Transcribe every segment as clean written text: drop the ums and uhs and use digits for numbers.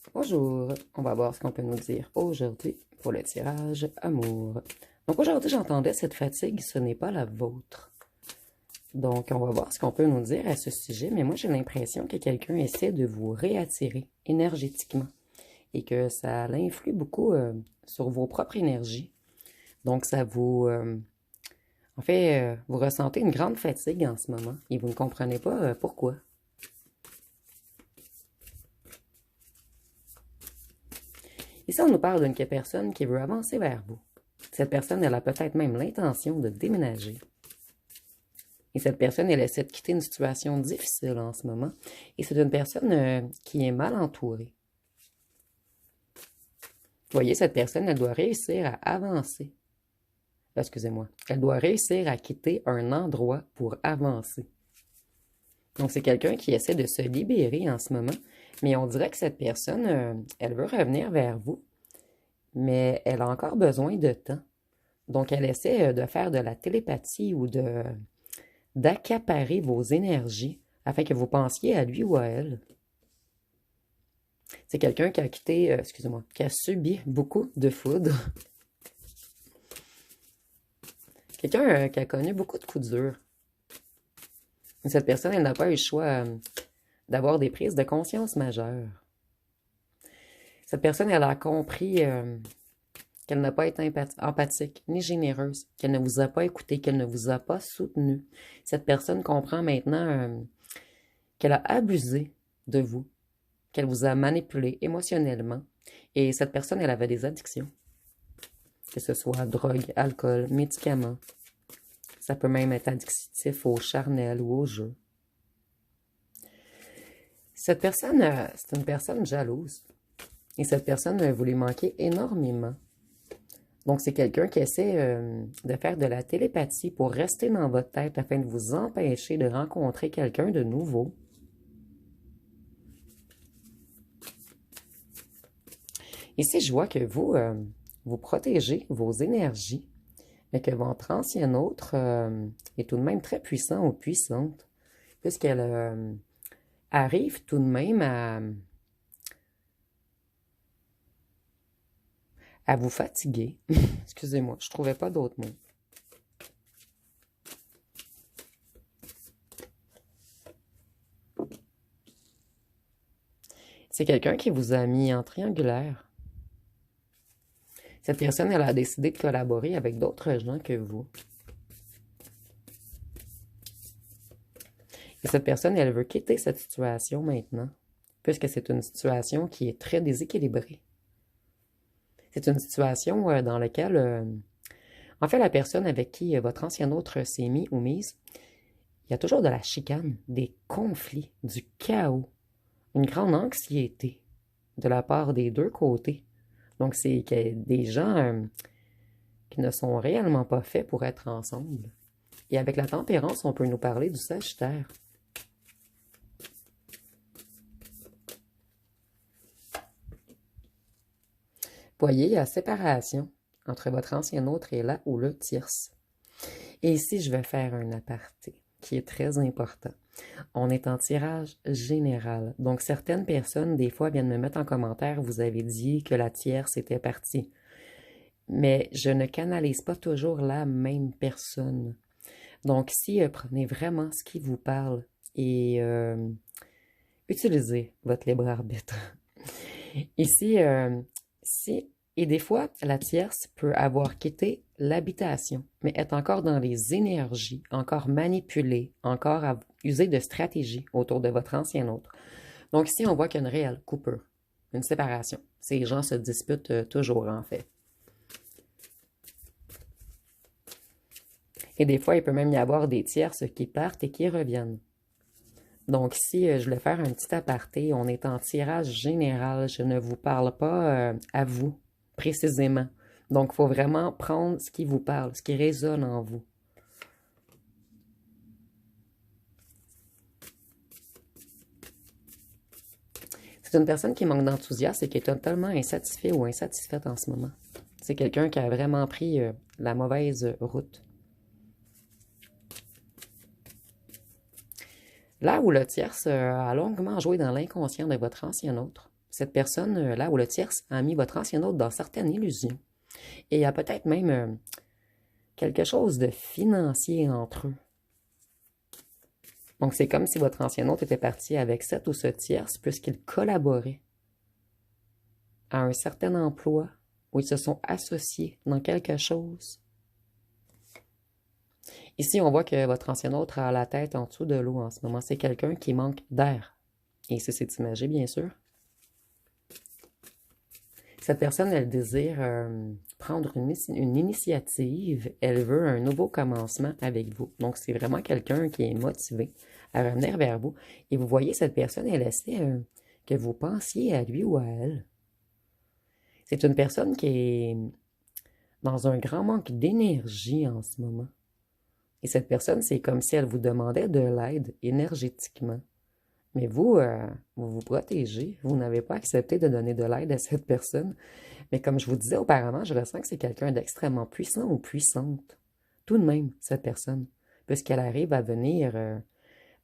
Bonjour, on va voir ce qu'on peut nous dire aujourd'hui pour le tirage amour. Donc aujourd'hui, j'entendais cette fatigue, ce n'est pas la vôtre. Donc on va voir ce qu'on peut nous dire à ce sujet, mais moi j'ai l'impression que quelqu'un essaie de vous réattirer énergétiquement et que ça influe beaucoup sur vos propres énergies. Donc ça vous... vous ressentez une grande fatigue en ce moment et vous ne comprenez pas pourquoi. Ici, on nous parle d'une personne qui veut avancer vers vous. Cette personne, elle a peut-être même l'intention de déménager. Et cette personne, elle essaie de quitter une situation difficile en ce moment. Et c'est une personne qui est mal entourée. Vous voyez, cette personne, elle doit réussir à avancer. Excusez-moi. Elle doit réussir à quitter un endroit pour avancer. Donc, c'est quelqu'un qui essaie de se libérer en ce moment. Mais on dirait que cette personne, elle veut revenir vers vous, mais elle a encore besoin de temps. Donc, elle essaie de faire de la télépathie ou d'accaparer vos énergies afin que vous pensiez à lui ou à elle. C'est quelqu'un qui a quitté, excusez-moi, qui a subi beaucoup de foudre. Quelqu'un qui a connu beaucoup de coups durs. Et cette personne, elle n'a pas eu le choix d'avoir des prises de conscience majeures. Cette personne, elle a compris qu'elle n'a pas été empathique ni généreuse, qu'elle ne vous a pas écouté, qu'elle ne vous a pas soutenu. Cette personne comprend maintenant qu'elle a abusé de vous, qu'elle vous a manipulé émotionnellement. Et cette personne, elle avait des addictions. Que ce soit drogue, alcool, médicaments. Ça peut même être addictif au charnel ou au jeu. Cette personne, c'est une personne jalouse. Et cette personne, vous lui manquez énormément. Donc, c'est quelqu'un qui essaie de faire de la télépathie pour rester dans votre tête afin de vous empêcher de rencontrer quelqu'un de nouveau. Ici, je vois que vous, vous protégez vos énergies, mais que votre ancien autre est tout de même très puissant ou puissante, puisqu'elle arrive tout de même à vous fatiguer. Excusez-moi, je ne trouvais pas d'autres mots. C'est quelqu'un qui vous a mis en triangulaire. Cette personne, elle a décidé de collaborer avec d'autres gens que vous. Et cette personne, elle veut quitter cette situation maintenant, puisque c'est une situation qui est très déséquilibrée. C'est une situation dans laquelle, en fait, la personne avec qui votre ancien autre s'est mis ou mise, il y a toujours de la chicane, des conflits, du chaos, une grande anxiété de la part des deux côtés. Donc, c'est des gens qui ne sont réellement pas faits pour être ensemble. Et avec la tempérance, on peut nous parler du Sagittaire. Voyez, il y a séparation entre votre ancien autre et là ou le tierce. Et ici, je vais faire un aparté qui est très important. On est en tirage général. Donc, certaines personnes, des fois, viennent me mettre en commentaire, vous avez dit que la tierce était partie. Mais je ne canalise pas toujours la même personne. Donc, ici, prenez vraiment ce qui vous parle et utilisez votre libre arbitre. Ici, et des fois, la tierce peut avoir quitté l'habitation, mais est encore dans les énergies, encore manipulée, encore à user de stratégies autour de votre ancien autre. Donc ici, on voit qu'il y a une réelle coupure, une séparation. Ces gens se disputent toujours, en fait. Et des fois, il peut même y avoir des tierces qui partent et qui reviennent. Donc ici, je voulais faire un petit aparté. On est en tirage général. Je ne vous parle pas à vous, précisément. Donc, il faut vraiment prendre ce qui vous parle, ce qui résonne en vous. C'est une personne qui manque d'enthousiasme et qui est totalement insatisfait ou insatisfaite en ce moment. C'est quelqu'un qui a vraiment pris la mauvaise route. Là où le tierce a longuement joué dans l'inconscient de votre ancien autre, cette personne, là, ou le tierce, a mis votre ancien hôte dans certaines illusions. Et il y a peut-être même quelque chose de financier entre eux. Donc, c'est comme si votre ancien hôte était parti avec cette ou ce tierce, puisqu'il collaborait à un certain emploi, où ils se sont associés dans quelque chose. Ici, on voit que votre ancien hôte a la tête en dessous de l'eau en ce moment. C'est quelqu'un qui manque d'air. Et c'est imagé, bien sûr. Cette personne, elle désire prendre une initiative. Elle veut un nouveau commencement avec vous. Donc, c'est vraiment quelqu'un qui est motivé à revenir vers vous. Et vous voyez, cette personne, elle essaie que vous pensiez à lui ou à elle. C'est une personne qui est dans un grand manque d'énergie en ce moment. Et cette personne, c'est comme si elle vous demandait de l'aide énergétiquement. Mais vous, vous vous protégez. Vous n'avez pas accepté de donner de l'aide à cette personne. Mais comme je vous disais auparavant, je ressens que c'est quelqu'un d'extrêmement puissant ou puissante. Tout de même, cette personne. Puisqu'elle arrive à venir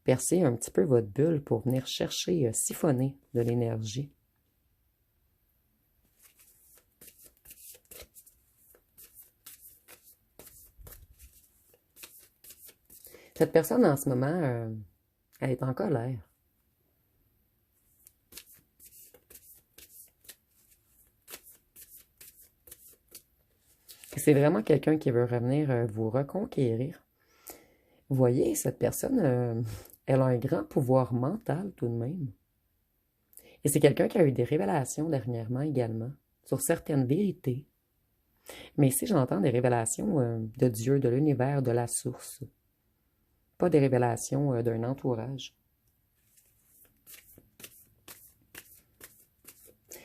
percer un petit peu votre bulle pour venir chercher, siphonner de l'énergie. Cette personne, en ce moment, elle est en colère. C'est vraiment quelqu'un qui veut revenir vous reconquérir. Vous voyez, cette personne, elle a un grand pouvoir mental tout de même. Et c'est quelqu'un qui a eu des révélations dernièrement également sur certaines vérités. Mais ici, j'entends des révélations de Dieu, de l'univers, de la source. Pas des révélations d'un entourage.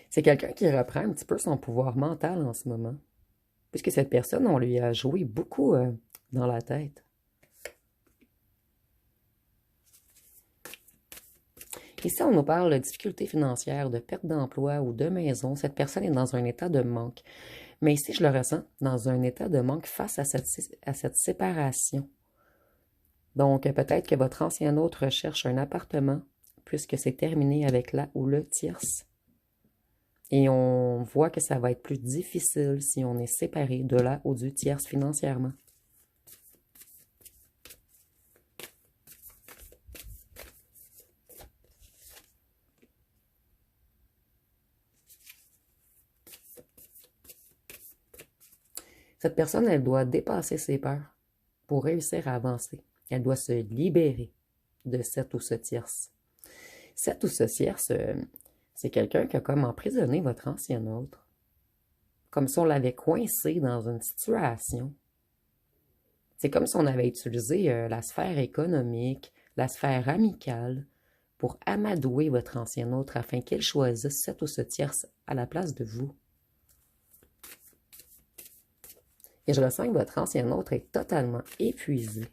C'est quelqu'un qui reprend un petit peu son pouvoir mental en ce moment. Puisque cette personne, on lui a joué beaucoup dans la tête. Ici, on nous parle de difficultés financières, de perte d'emploi ou de maison. Cette personne est dans un état de manque. Mais ici, je le ressens, dans un état de manque face à cette séparation. Donc, peut-être que votre ancien hôte recherche un appartement, puisque c'est terminé avec la ou le tierce. Et on voit que ça va être plus difficile si on est séparé de la ou du tierce financièrement. Cette personne, elle doit dépasser ses peurs pour réussir à avancer. Elle doit se libérer de cette ou ce tierce. Cette ou ce tierce, c'est quelqu'un qui a comme emprisonné votre ancien autre. Comme si on l'avait coincé dans une situation. C'est comme si on avait utilisé la sphère économique, la sphère amicale, pour amadouer votre ancien autre afin qu'il choisisse cette ou ce tierce à la place de vous. Et je ressens que votre ancien autre est totalement épuisé.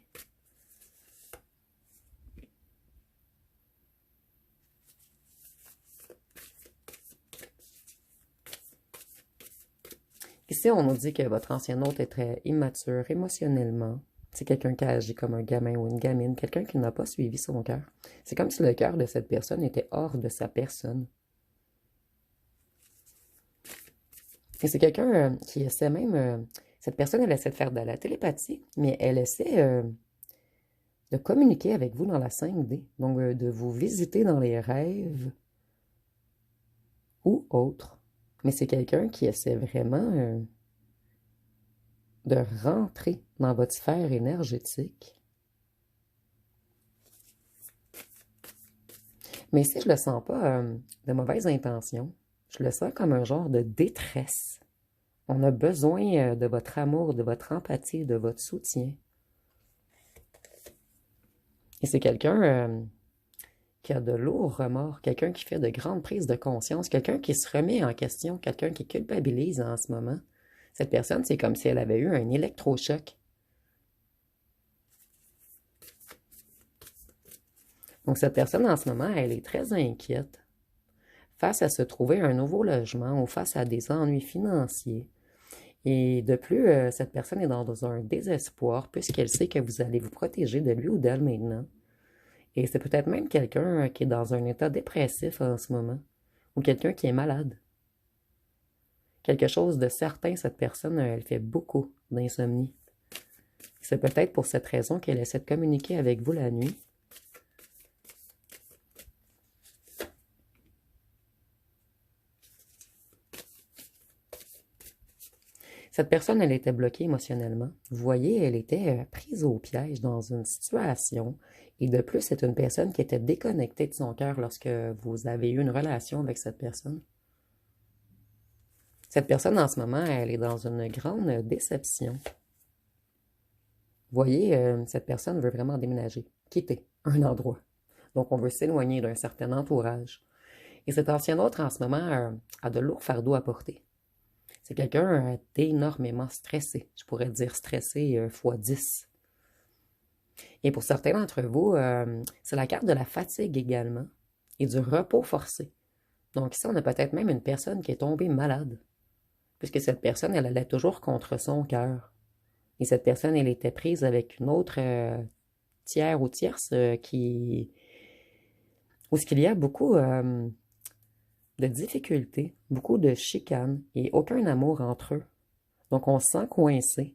Ici, on nous dit que votre ancien autre est très immature émotionnellement. C'est quelqu'un qui agit comme un gamin ou une gamine, quelqu'un qui n'a pas suivi son cœur. C'est comme si le cœur de cette personne était hors de sa personne. Et c'est quelqu'un qui essaie même... cette personne, elle essaie de faire de la télépathie, mais elle essaie de communiquer avec vous dans la 5D. Donc, de vous visiter dans les rêves ou autres. Mais c'est quelqu'un qui essaie vraiment de rentrer dans votre sphère énergétique. Mais ici, je le sens pas de mauvaise intention. Je le sens comme un genre de détresse. On a besoin de votre amour, de votre empathie, de votre soutien. Et c'est quelqu'un qui a de lourds remords, quelqu'un qui fait de grandes prises de conscience, quelqu'un qui se remet en question, quelqu'un qui culpabilise en ce moment. Cette personne, c'est comme si elle avait eu un électrochoc. Donc, cette personne, en ce moment, elle est très inquiète face à se trouver un nouveau logement ou face à des ennuis financiers. Et de plus, cette personne est dans un désespoir puisqu'elle sait que vous allez vous protéger de lui ou d'elle maintenant. Et c'est peut-être même quelqu'un qui est dans un état dépressif en ce moment, ou quelqu'un qui est malade. Quelque chose de certain, cette personne, elle fait beaucoup d'insomnie. C'est peut-être pour cette raison qu'elle essaie de communiquer avec vous la nuit. Cette personne, elle était bloquée émotionnellement. Vous voyez, elle était prise au piège dans une situation. Et de plus, c'est une personne qui était déconnectée de son cœur lorsque vous avez eu une relation avec cette personne. Cette personne, en ce moment, elle est dans une grande déception. Vous voyez, cette personne veut vraiment déménager, quitter un endroit. Donc, on veut s'éloigner d'un certain entourage. Et cet ancien autre, en ce moment, a de lourds fardeaux à porter. C'est quelqu'un d'énormément stressé. Je pourrais dire stressé fois 10. Et pour certains d'entre vous, c'est la carte de la fatigue également et du repos forcé. Donc ici, on a peut-être même une personne qui est tombée malade, puisque cette personne, elle allait toujours contre son cœur. Et cette personne, elle était prise avec une autre tiers ou tierce où ce qu'il y a beaucoup de difficultés, beaucoup de chicanes et aucun amour entre eux. Donc on se sent coincé,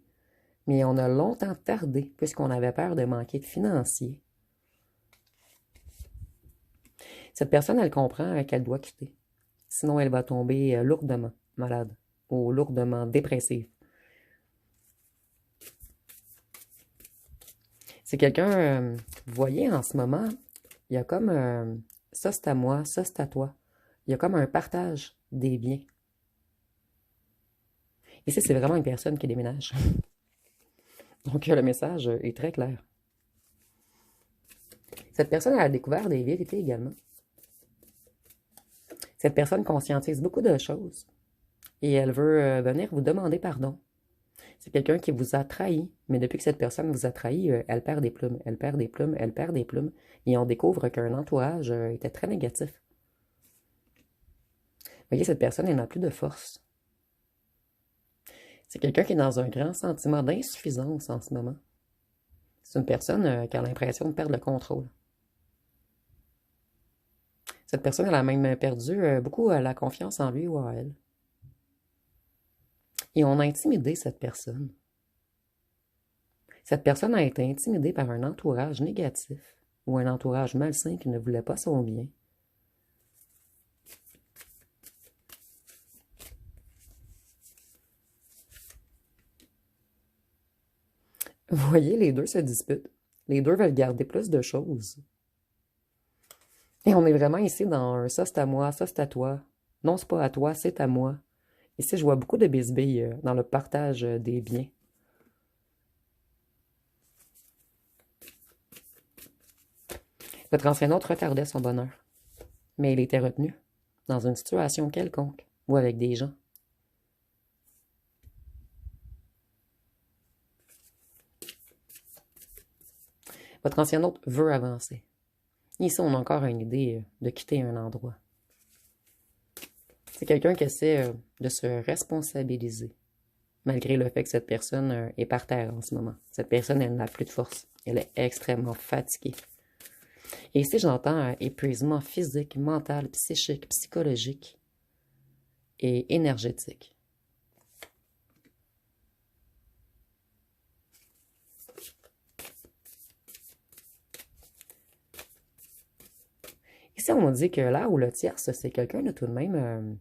mais on a longtemps tardé puisqu'on avait peur de manquer de financier. Cette personne, elle comprend qu'elle doit quitter. Sinon, elle va tomber lourdement malade ou lourdement dépressive. C'est quelqu'un, vous voyez, en ce moment, il y a comme ça c'est à moi, ça c'est à toi. Il y a comme un partage des biens. Ici, c'est vraiment une personne qui déménage. Donc, le message est très clair. Cette personne a découvert des vérités également. Cette personne conscientise beaucoup de choses et elle veut venir vous demander pardon. C'est quelqu'un qui vous a trahi, mais depuis que cette personne vous a trahi, elle perd des plumes, elle perd des plumes, elle perd des plumes, et on découvre qu'un entourage était très négatif. Vous voyez, cette personne, elle n'a plus de force. C'est quelqu'un qui est dans un grand sentiment d'insuffisance en ce moment. C'est une personne qui a l'impression de perdre le contrôle. Cette personne, elle a même perdu beaucoup la confiance en lui ou en elle. Et on a intimidé cette personne. Cette personne a été intimidée par un entourage négatif ou un entourage malsain qui ne voulait pas son bien. Vous voyez, les deux se disputent. Les deux veulent garder plus de choses. Et on est vraiment ici dans un ça c'est à moi, ça c'est à toi. Non, c'est pas à toi, c'est à moi. Ici, je vois beaucoup de bisbilles dans le partage des biens. Votre ancien hôte retardait son bonheur, mais il était retenu dans une situation quelconque ou avec des gens. Votre ancien hôte veut avancer. Ici, on a encore une idée de quitter un endroit. C'est quelqu'un qui essaie de se responsabiliser, malgré le fait que cette personne est par terre en ce moment. Cette personne, elle n'a plus de force. Elle est extrêmement fatiguée. Et ici, j'entends épuisement physique, mental, psychique, psychologique et énergétique. Ici, on dit que là où le tierce, c'est quelqu'un de tout de même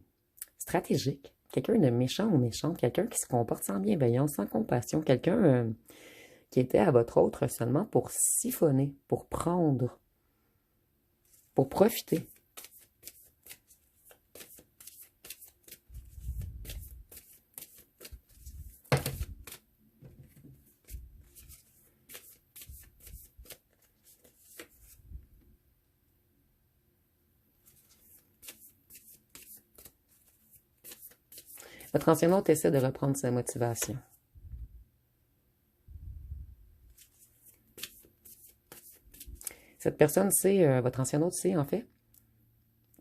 stratégique, quelqu'un de méchant ou méchante, quelqu'un qui se comporte sans bienveillance, sans compassion, quelqu'un qui était à votre autre seulement pour siphonner, pour prendre, pour profiter. Votre ancien hôte essaie de reprendre sa motivation. Cette personne sait, votre ancien hôte sait en fait,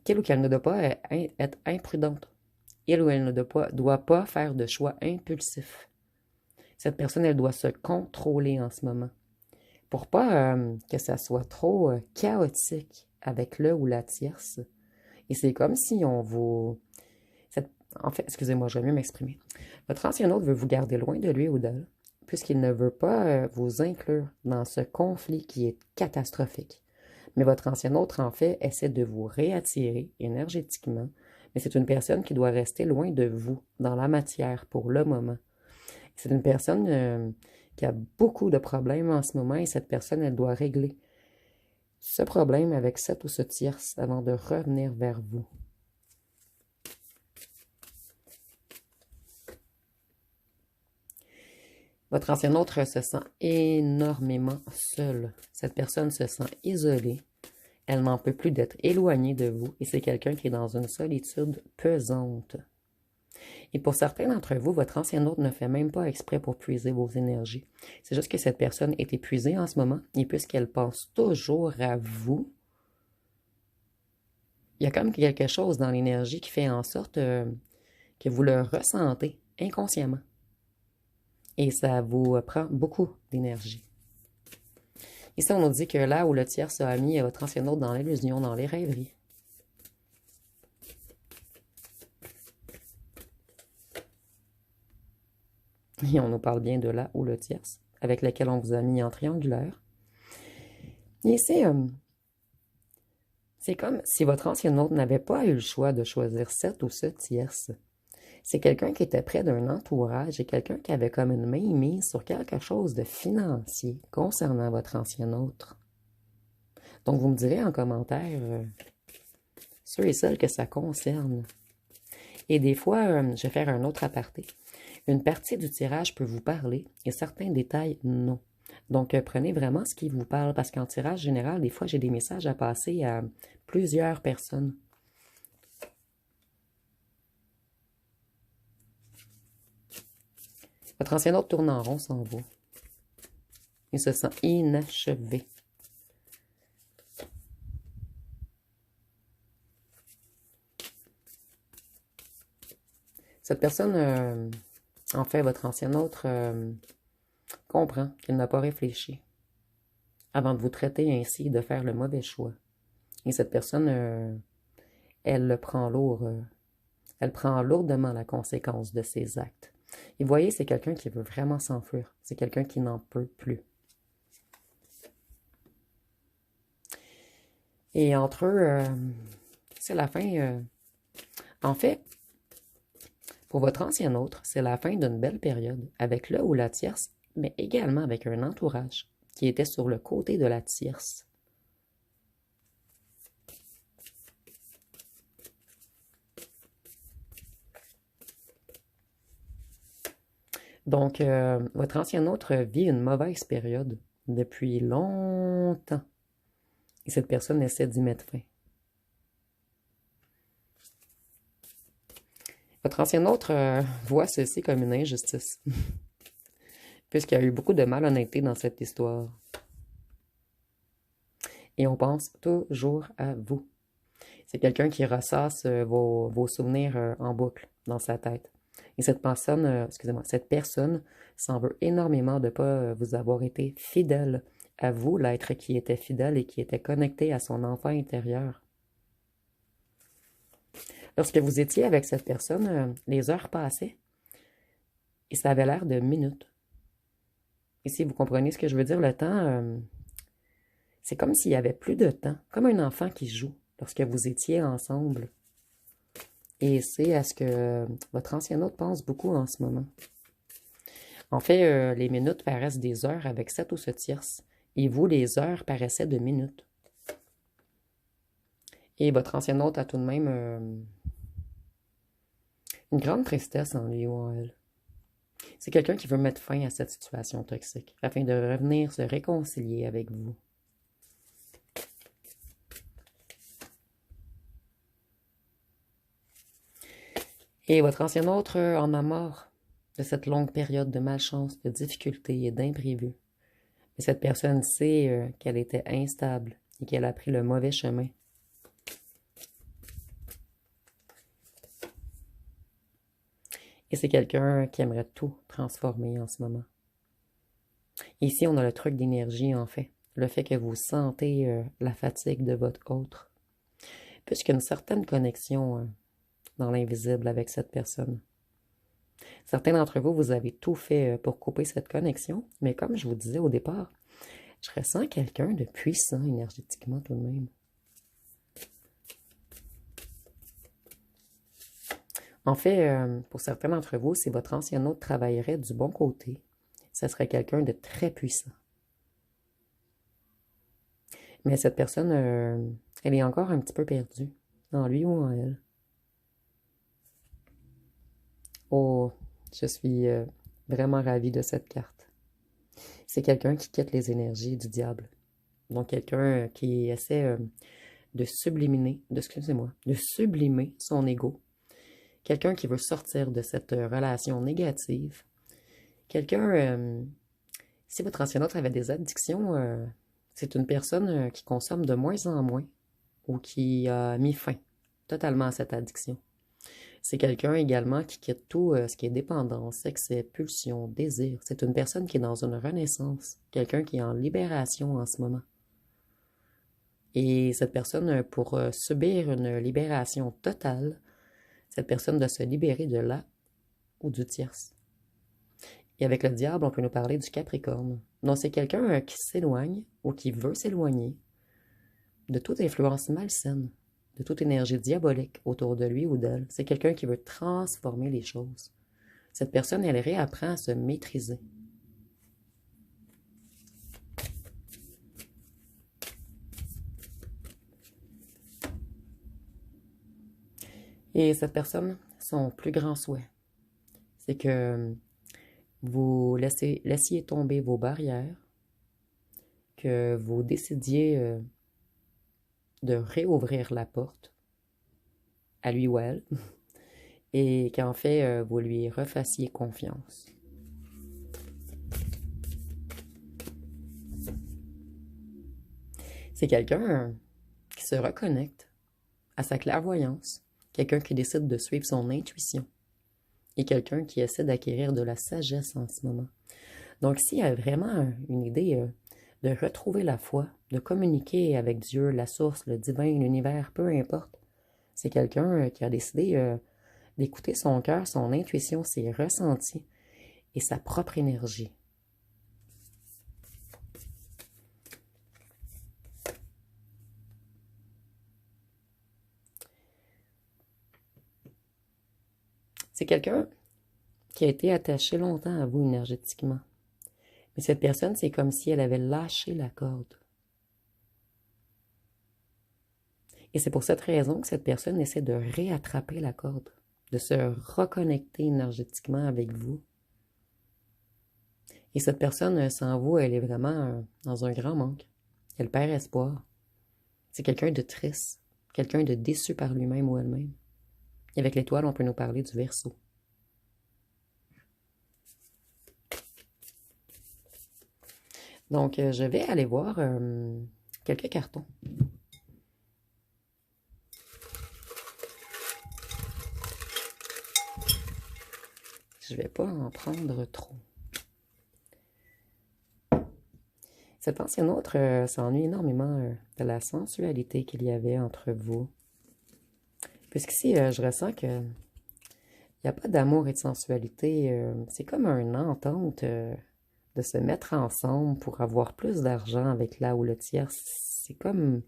qu'elle ou qu'elle ne doit pas être imprudente. Elle ou elle ne doit pas faire de choix impulsifs. Cette personne, elle doit se contrôler en ce moment pour pas que ça soit trop chaotique avec le ou la tierce Et c'est comme si on vous... En fait, excusez-moi, je vais mieux m'exprimer. Votre ancien autre veut vous garder loin de lui ou d'elle, puisqu'il ne veut pas vous inclure dans ce conflit qui est catastrophique. Mais votre ancien autre, en fait, essaie de vous réattirer énergétiquement, mais c'est une personne qui doit rester loin de vous, dans la matière, pour le moment. C'est une personne qui a beaucoup de problèmes en ce moment, et cette personne, elle doit régler ce problème avec cette ou ce tierce avant de revenir vers vous. Votre ancien autre se sent énormément seul. Cette personne se sent isolée. Elle n'en peut plus d'être éloignée de vous et c'est quelqu'un qui est dans une solitude pesante. Et pour certains d'entre vous, votre ancien autre ne fait même pas exprès pour puiser vos énergies. C'est juste que cette personne est épuisée en ce moment et puisqu'elle pense toujours à vous, il y a comme quelque chose dans l'énergie qui fait en sorte que vous le ressentez inconsciemment. Et ça vous prend beaucoup d'énergie. Ici, on nous dit que là où le tierce a mis votre ancien autre dans l'illusion, dans les rêveries. Et on nous parle bien de là où le tierce, avec lequel on vous a mis en triangulaire. Et c'est comme si votre ancien autre n'avait pas eu le choix de choisir cette ou ce tierce. C'est quelqu'un qui était près d'un entourage et quelqu'un qui avait comme une main mise sur quelque chose de financier concernant votre ancien autre. Donc, vous me direz en commentaire ceux et celles que ça concerne. Et des fois, je vais faire un autre aparté. Une partie du tirage peut vous parler et certains détails, non. Donc, prenez vraiment ce qui vous parle parce qu'en tirage général, des fois, j'ai des messages à passer à plusieurs personnes. Votre ancien autre tourne en rond sans vous. Il se sent inachevé. Cette personne, en fait, votre ancien autre, comprend qu'il n'a pas réfléchi avant de vous traiter ainsi et de faire le mauvais choix. Et cette personne, elle le prend lourd. Elle prend lourdement la conséquence de ses actes. Et vous voyez, c'est quelqu'un qui veut vraiment s'enfuir. C'est quelqu'un qui n'en peut plus. Et entre eux, c'est la fin. En fait, pour votre ancien autre, c'est la fin d'une belle période avec le ou la tierce, mais également avec un entourage qui était sur le côté de la tierce. Donc, votre ancien autre vit une mauvaise période depuis longtemps. Et cette personne essaie d'y mettre fin. Votre ancien autre voit ceci comme une injustice. Puisqu'il y a eu beaucoup de malhonnêteté dans cette histoire. Et on pense toujours à vous. C'est quelqu'un qui ressasse vos souvenirs en boucle dans sa tête. Et cette personne, cette personne s'en veut énormément de ne pas vous avoir été fidèle à vous, l'être qui était fidèle et qui était connecté à son enfant intérieur. Lorsque vous étiez avec cette personne, les heures passaient et ça avait l'air de minutes. Et si vous comprenez ce que je veux dire, le temps, c'est comme s'il y avait plus de temps, comme un enfant qui joue lorsque vous étiez ensemble. Et c'est à ce que votre ancien autre pense beaucoup en ce moment. En fait, les minutes paraissent des heures avec cette ou ce tierce. Et vous, les heures paraissaient de minutes. Et votre ancien autre a tout de même une grande tristesse en lui ou en elle. C'est quelqu'un qui veut mettre fin à cette situation toxique afin de revenir se réconcilier avec vous. Et votre ancien autre en a marre de cette longue période de malchance, de difficultés et d'imprévus. Mais cette personne sait qu'elle était instable et qu'elle a pris le mauvais chemin. Et c'est quelqu'un qui aimerait tout transformer en ce moment. Ici, on a le truc d'énergie, en fait. Le fait que vous sentez la fatigue de votre autre. puisqu'il y a une certaine connexion dans l'invisible avec cette personne. Certains d'entre vous, vous avez tout fait pour couper cette connexion, mais comme je vous disais au départ, je ressens quelqu'un de puissant énergétiquement tout de même. En fait, pour certains d'entre vous, si votre ancien hôte travaillerait du bon côté, ce serait quelqu'un de très puissant. Mais cette personne, elle est encore un petit peu perdue, en lui ou en elle. Oh, je suis vraiment ravie de cette carte. C'est quelqu'un qui quitte les énergies du diable. Donc quelqu'un qui essaie de de sublimer son ego. Quelqu'un qui veut sortir de cette relation négative. Quelqu'un, si votre ancien autre avait des addictions, c'est une personne qui consomme de moins en moins ou qui a mis fin totalement à cette addiction. C'est quelqu'un également qui quitte tout ce qui est dépendance, excès, pulsion, désir. C'est une personne qui est dans une renaissance, quelqu'un qui est en libération en ce moment. Et cette personne, pour subir une libération totale, cette personne doit se libérer de là ou du tierce. Et avec le diable, on peut nous parler du Capricorne. Donc c'est quelqu'un qui s'éloigne ou qui veut s'éloigner de toute influence malsaine, de toute énergie diabolique autour de lui ou d'elle. C'est quelqu'un qui veut transformer les choses. Cette personne, elle réapprend à se maîtriser. Et cette personne, son plus grand souhait, c'est que vous laissiez tomber vos barrières, que vous décidiez de réouvrir la porte à lui ou à elle, et qu'en fait, vous lui refassiez confiance. C'est quelqu'un qui se reconnecte à sa clairvoyance, quelqu'un qui décide de suivre son intuition, et quelqu'un qui essaie d'acquérir de la sagesse en ce moment. Donc, s'il y a vraiment une idée de retrouver la foi, de communiquer avec Dieu, la source, le divin, l'univers, peu importe, c'est quelqu'un qui a décidé d'écouter son cœur, son intuition, ses ressentis et sa propre énergie. C'est quelqu'un qui a été attaché longtemps à vous énergétiquement. Mais cette personne, c'est comme si elle avait lâché la corde. Et c'est pour cette raison que cette personne essaie de réattraper la corde, de se reconnecter énergétiquement avec vous. Et cette personne, sans vous, elle est vraiment dans un grand manque. Elle perd espoir. C'est quelqu'un de triste, quelqu'un de déçu par lui-même ou elle-même. Et avec l'étoile, on peut nous parler du Verseau. Donc, je vais aller voir quelques cartons. Je ne vais pas en prendre trop. Cet ancien autre s'ennuie énormément de la sensualité qu'il y avait entre vous. Puisqu'ici, je ressens que il n'y a pas d'amour et de sensualité. C'est comme une entente de se mettre ensemble pour avoir plus d'argent avec la ou le tiers. C'est comme...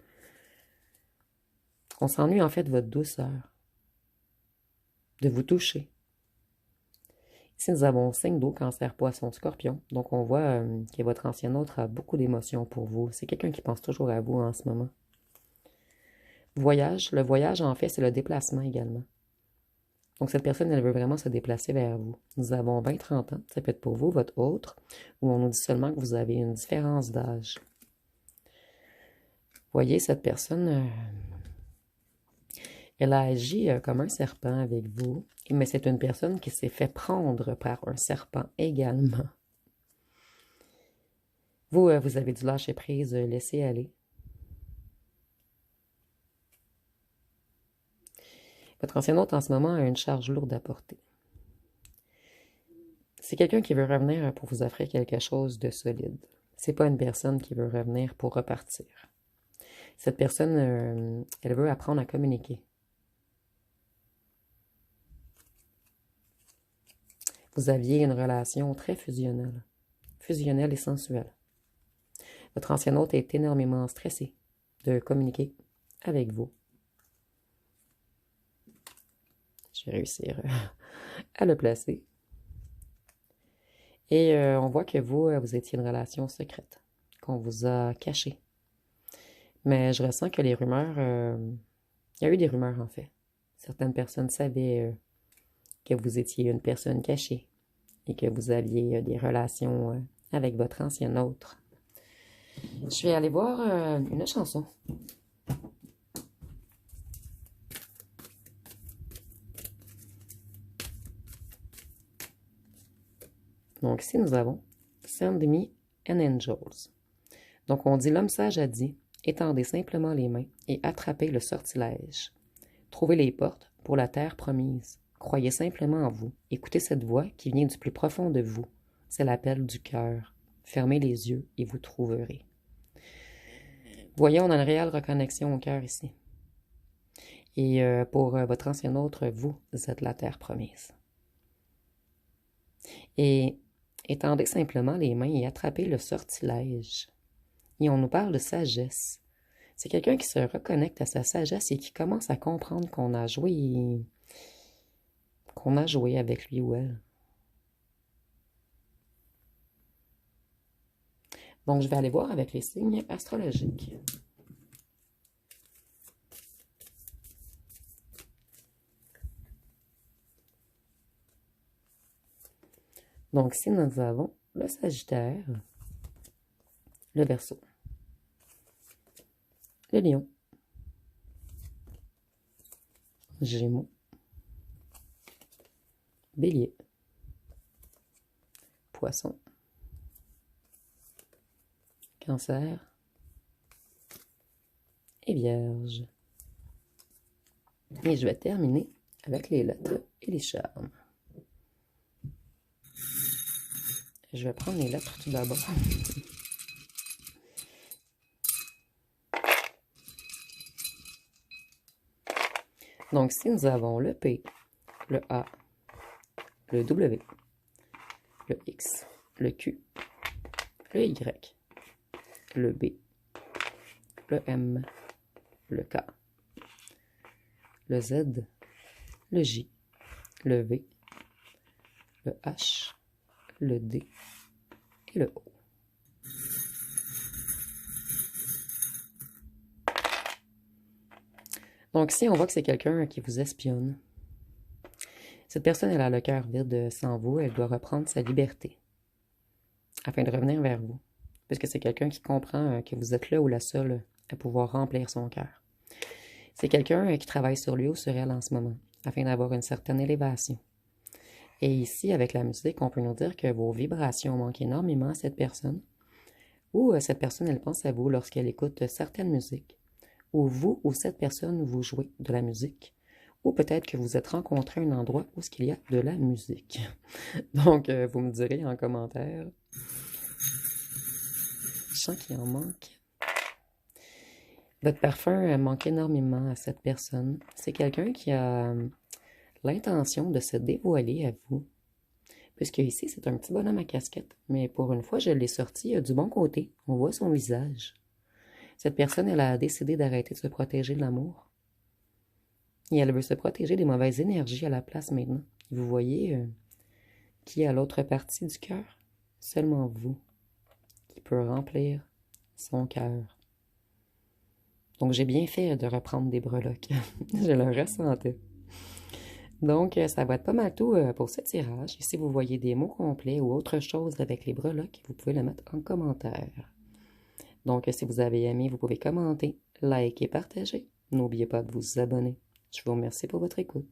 On s'ennuie en fait de votre douceur, de vous toucher. Ici, nous avons signe d'eau, cancer, poisson, scorpion. Donc, on voit que votre ancien autre a beaucoup d'émotions pour vous. C'est quelqu'un qui pense toujours à vous en ce moment. Voyage. Le voyage, en fait, c'est le déplacement également. Donc, cette personne, elle veut vraiment se déplacer vers vous. Nous avons 20-30 ans. Ça peut être pour vous, votre autre, ou on nous dit seulement que vous avez une différence d'âge. Voyez, cette personne, elle a agi comme un serpent avec vous, mais c'est une personne qui s'est fait prendre par un serpent également. Vous, vous avez dû lâcher prise, laisser aller. Votre ancien hôte, en ce moment, a une charge lourde à porter. C'est quelqu'un qui veut revenir pour vous offrir quelque chose de solide. C'est pas une personne qui veut revenir pour repartir. Cette personne, elle veut apprendre à communiquer. Vous aviez une relation très fusionnelle et sensuelle. Votre ancien hôte est énormément stressé de communiquer avec vous. Je vais réussir à le placer. Et on voit que vous étiez une relation secrète, qu'on vous a cachée. Mais je ressens que les rumeurs, il y a eu des rumeurs en fait. Certaines personnes savaient que vous étiez une personne cachée et que vous aviez des relations avec votre ancien autre. Je vais aller voir une chanson. Donc ici, nous avons Send Me and Angels. Donc on dit l'homme sage a dit, étendez simplement les mains et attrapez le sortilège. Trouvez les portes pour la terre promise. Croyez simplement en vous. Écoutez cette voix qui vient du plus profond de vous. C'est l'appel du cœur. Fermez les yeux et vous trouverez. Voyons, on a une réelle reconnexion au cœur ici. Et pour votre ancien autre, vous êtes la terre promise. Et étendez simplement les mains et attrapez le sortilège. Et on nous parle de sagesse. C'est quelqu'un qui se reconnecte à sa sagesse et qui commence à comprendre qu'on a joué avec lui ou elle. Donc, je vais aller voir avec les signes astrologiques. Donc, ici, nous avons le Sagittaire, le Verseau, le Lion, Gémeaux, Bélier, Poisson, Cancer et Vierge. Et je vais terminer avec les lettres et les charmes. Je vais prendre les lettres tout d'abord. Donc, si nous avons le P, le A, le W, le X, le Q, le Y, le B, le M, le K, le Z, le J, le V, le H, le D et le O. Donc ici, on voit que c'est quelqu'un qui vous espionne. Cette personne, elle a le cœur vide sans vous, elle doit reprendre sa liberté afin de revenir vers vous, puisque c'est quelqu'un qui comprend que vous êtes là ou la seule à pouvoir remplir son cœur. C'est quelqu'un qui travaille sur lui ou sur elle en ce moment, afin d'avoir une certaine élévation. Et ici, avec la musique, on peut nous dire que vos vibrations manquent énormément à cette personne, ou cette personne, elle pense à vous lorsqu'elle écoute certaines musiques, ou vous ou cette personne, vous jouez de la musique, ou peut-être que vous êtes rencontré à un endroit où il y a de la musique. Donc, vous me direz en commentaire. Je sens qu'il en manque. Votre parfum manque énormément à cette personne. C'est quelqu'un qui a l'intention de se dévoiler à vous. Puisque ici, c'est un petit bonhomme à casquette. Mais pour une fois, je l'ai sorti du bon côté. On voit son visage. Cette personne, elle a décidé d'arrêter de se protéger de l'amour. Et elle veut se protéger des mauvaises énergies à la place maintenant. Vous voyez qui est à l'autre partie du cœur? Seulement vous qui peut remplir son cœur. Donc, j'ai bien fait de reprendre des breloques. Je le ressentais. Donc, ça va être pas mal tout pour ce tirage. Et si vous voyez des mots complets ou autre chose avec les breloques, vous pouvez le mettre en commentaire. Donc, si vous avez aimé, vous pouvez commenter, liker et partager. N'oubliez pas de vous abonner. Je vous remercie pour votre écoute.